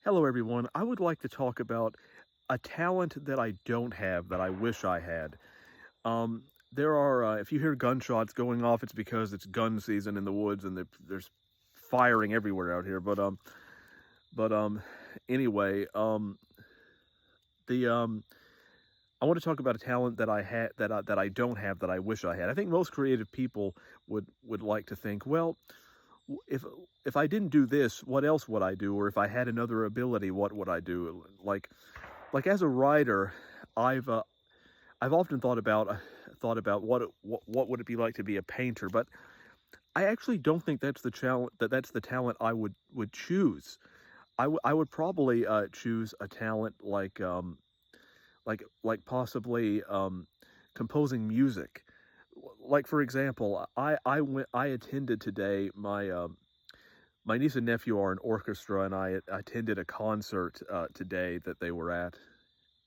Hello, everyone. I would like to talk about a talent that I don't have that I wish I had. If you hear gunshots going off, it's because it's gun season in the woods and there's firing everywhere out here. But anyway, the I want to talk about a talent that I had that I don't have that I wish I had. I think most creative people would like to think, well, if I didn't do this, what else would I do? Or if I had another ability, what would I do? Like as a writer, I've uh, I've often thought about what would it be like to be a painter, but I actually don't think that's the talent I would choose. I would probably choose a talent like possibly composing music. Like for example, I attended today. My niece and nephew are an orchestra, and I attended a concert today that they were at,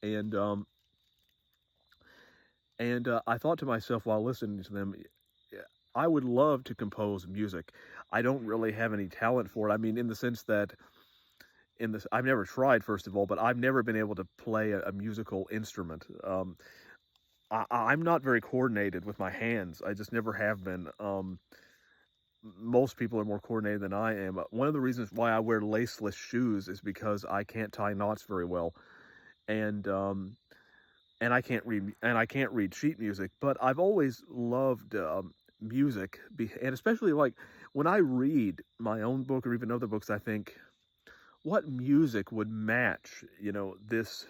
and I thought to myself while listening to them, yeah, I would love to compose music. I don't really have any talent for it. I mean, in the sense that I've never tried, first of all, but I've never been able to play a musical instrument. I'm not very coordinated with my hands. I just never have been. Most people are more coordinated than I am. One of the reasons why I wear laceless shoes is because I can't tie knots very well, and I can't read sheet music. But I've always loved music, and especially like when I read my own book or even other books, I think what music would match, this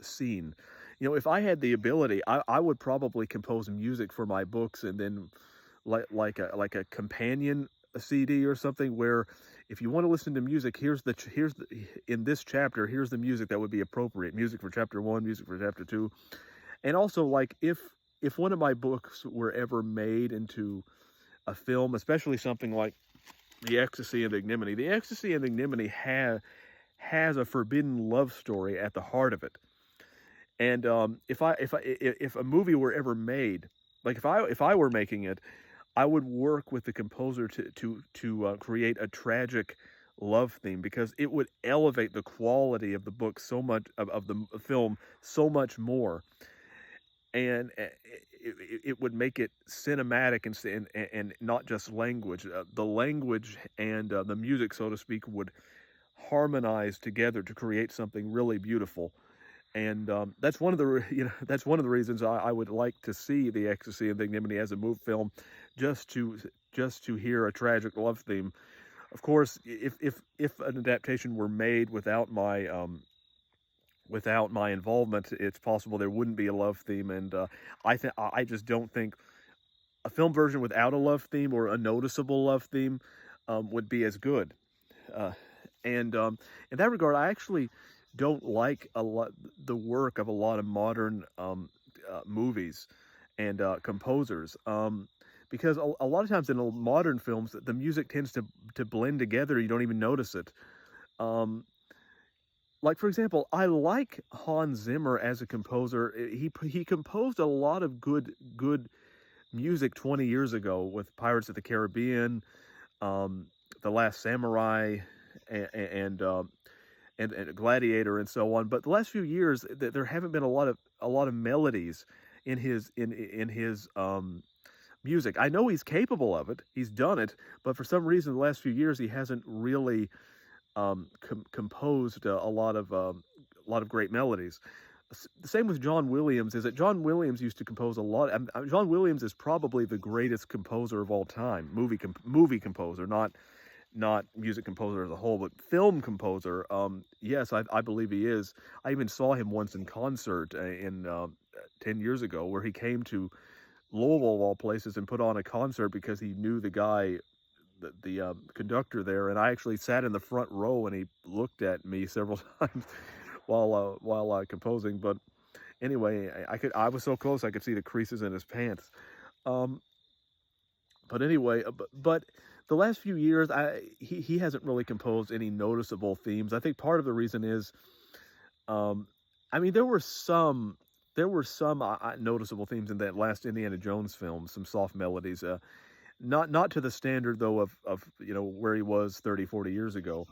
scene. If I had the ability, I would probably compose music for my books, and then like a companion CD or something, where if you want to listen to music, in this chapter, here's the music that would be appropriate. Music for chapter 1, music for chapter 2. And also, like, if one of my books were ever made into a film, especially something like The Ecstasy and Ignominy. The Ecstasy and Ignominy has a forbidden love story at the heart of it. And if a movie were ever made, like if I were making it, I would work with the composer to create a tragic love theme, because it would elevate the quality of the book so much, of the film so much more, and it would make it cinematic and not just language. The language and the music, so to speak, would harmonize together to create something really beautiful. And that's one of the that's one of the reasons I would like to see The Ecstasy and the Ignominy as a move film, just to hear a tragic love theme. Of course, if an adaptation were made without my involvement, it's possible there wouldn't be a love theme, and I just don't think a film version without a love theme or a noticeable love theme would be as good. Uh, and In that regard, I actually don't like a lot the work of a lot of modern movies and composers. Because a lot of times in modern films, the music tends to blend together. You don't even notice it. Um, like for example, I like Hans Zimmer as a composer. He composed a lot of good music 20 years ago with Pirates of the Caribbean, The Last Samurai, and and Gladiator and so on. But the last few years, there haven't been a lot of melodies in his music. I know he's capable of it. He's done it, but for some reason, the last few years, he hasn't really composed a lot of great melodies. The same with John Williams. Is that John Williams used to compose a lot. John Williams is probably the greatest composer of all time. Movie composer, not music composer as a whole, but film composer. Yes, I believe he is. I even saw him once in concert in 10 years ago, where he came to Louisville, of all places, and put on a concert because he knew the guy, the conductor there. And I actually sat in the front row, and he looked at me several times while composing. But anyway, I was so close I could see the creases in his pants. Um, but anyway, but the last few years, he hasn't really composed any noticeable themes. I think part of the reason is, um, I mean, there were some noticeable themes in that last Indiana Jones film, some soft melodies. Not to the standard though of where he was 30, 40 years ago.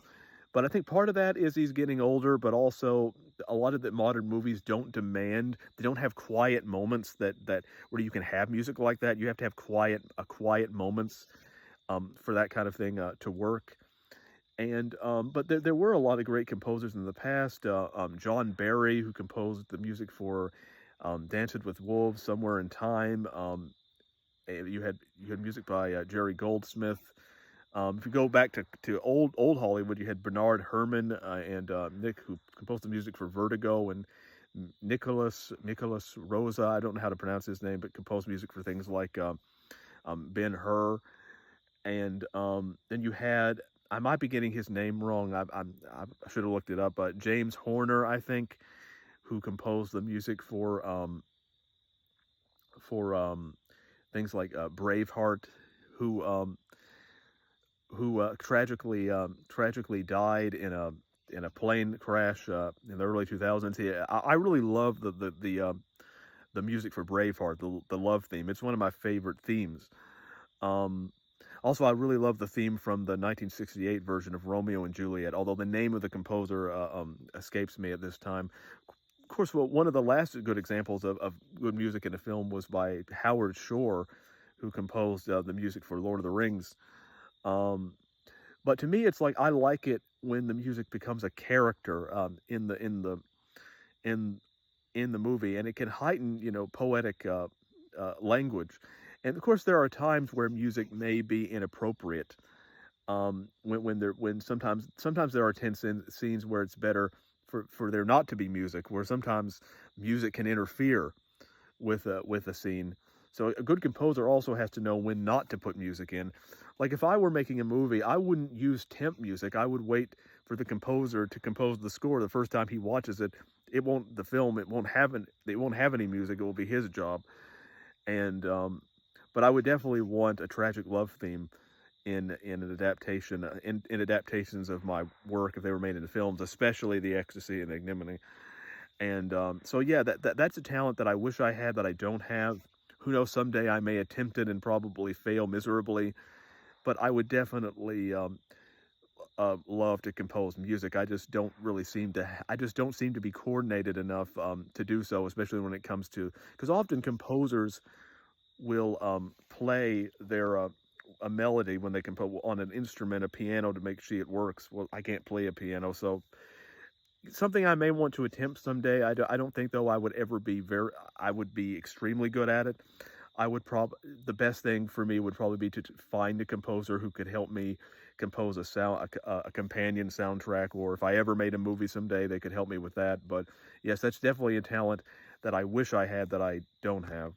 But I think part of that is he's getting older, but also a lot of the modern movies don't demand they don't have quiet moments that where you can have music like that. You have to have quiet moments for that kind of thing to work. And but there were a lot of great composers in the past. John Barry, who composed the music for "Dances with Wolves," "Somewhere in Time." And you had music by Jerry Goldsmith. If you go back to old Hollywood, you had Bernard Herrmann and Nick, who composed the music for Vertigo, and Nicholas Rosa. I don't know how to pronounce his name, but composed music for things like Ben Hur. And then you had, I might be getting his name wrong. I should have looked it up, but James Horner, I think, who composed the music for things like Braveheart, who um, who tragically died in a plane crash in the early 2000s. I really love the music for Braveheart, the love theme. It's one of my favorite themes. Um, Also, I really love the theme from the 1968 version of Romeo and Juliet, although the name of the composer escapes me at this time. Of course, well, one of the last good examples of good music in a film was by Howard Shore, who composed the music for Lord of the Rings. Um, but to me, it's like I like it when the music becomes a character in in the movie, and it can heighten, poetic language. And of course, there are times where music may be inappropriate. When sometimes there are tense scenes where it's better for there not to be music, where sometimes music can interfere with a scene. So a good composer also has to know when not to put music in. Like if I were making a movie, I wouldn't use temp music. I would wait for the composer to compose the score the first time he watches it. It won't have any music. It will be his job. And but I would definitely want a tragic love theme in an adaptation in adaptations of my work if they were made into films, especially The Ecstasy and Ignominy. And so yeah, that's a talent that I wish I had that I don't have. Who knows? Someday I may attempt it and probably fail miserably. But I would definitely love to compose music. I just don't seem to be coordinated enough to do so, especially when it comes to because often composers will play their a melody when they compose on an instrument, a piano, to make sure it works. Well, I can't play a piano, so something I may want to attempt someday. I don't think though I would ever be I would be extremely good at it. I would probably the best thing for me would probably be to find a composer who could help me compose a companion soundtrack, or if I ever made a movie someday, they could help me with that. But yes, that's definitely a talent that I wish I had that I don't have.